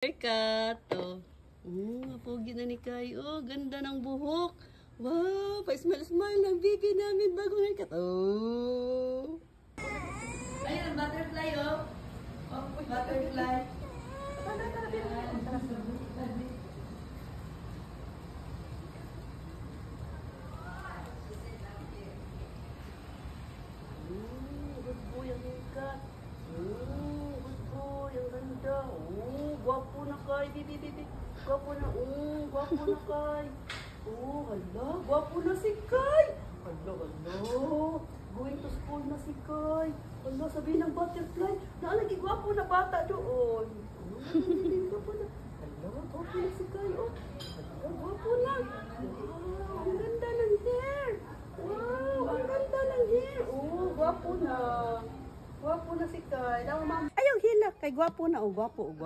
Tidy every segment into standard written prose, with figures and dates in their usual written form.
Haircut. Oh. Pogi na ni Kai. Oh, ganda ng buhok. Wow, pa-smile-smile ng bibi namin bagong haircut. Oh. Ayan, butterfly, oh. Oh, butterfly. Good boy ang haircut. Good boy, ang ganda. Gwapo na Kai, bibi. Gwapo na, gwapo na Kai. Hala, gwapo na si Kai. Hala. Going to school na si Kai. Hala, sabihin ng butterfly, naalagi gwapo na bata doon. Gwapo na. Hala, gwapo na si Kai. Oh. Hala, gwapo na. Wow, ang ganda ng hair. Wow, ang ganda ng hair. Gwapo na. Gwapo na si Kai. Ayaw hila. Kay gwapo na. Gwapo.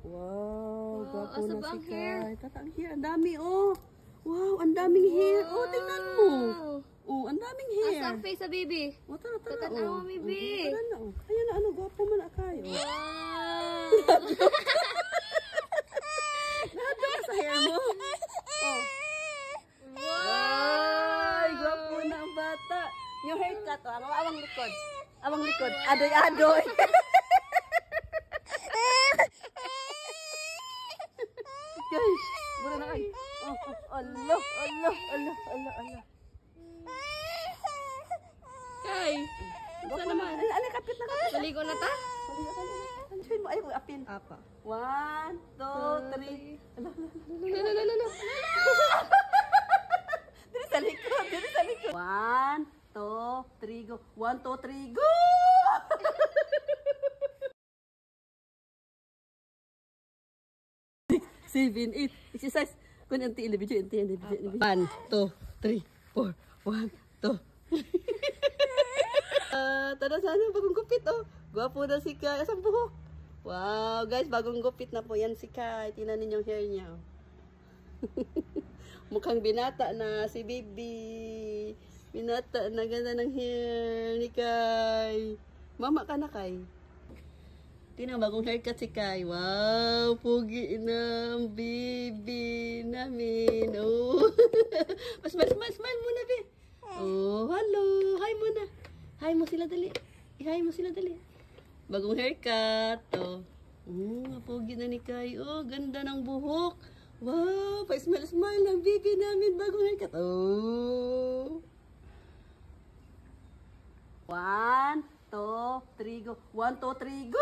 Wow, gwapo na si Kai. Ang hair. Ang dami, Wow, ang daming hair. Tingnan mo. Ang daming hair. Asa ang face sa baby? Tara. Tatanaw, baby. Tara na, Ayan na, gwapo man na Kai. Wow! Nahadyo ka sa hair mo. Wow! Gwapo na ang bata. Yung haircut, awang likod. Awang likod. Adoy. Guys, muna na kayo. Allah. Kai! Saan naman? Kapit na. Maligo na ta? Sabihin mo, ayaw, apin. Apa. 1, 2, 3. Lala. Dili sa likod. 1, 2, 3, go. 1, 2, 3, go! 7, 8. Exercise. Kung nanti video. 1, 2, 3, 4. 1, 2. Tada sana bagong gupit, Gwapo na si Kai. Asang buhok? Wow, guys, bagong gupit na po yan si Kai. Tingnan niyo yung hair niya. Mukhang binata na si baby. Binata na, ganda ng hair ni Kai. Mama ka na, Kai. Tingnan, bagong haircut si Kai. Wow, pugi na ang baby namin. Smile muna, be. Hello. Hi muna. Hi mo sila dali. Bagong haircut. Pugi na ni Kai. Ganda ng buhok. Wow, pa-smile ng baby namin bagong haircut. 1, 2, 3, go. 1, 2, 3, go!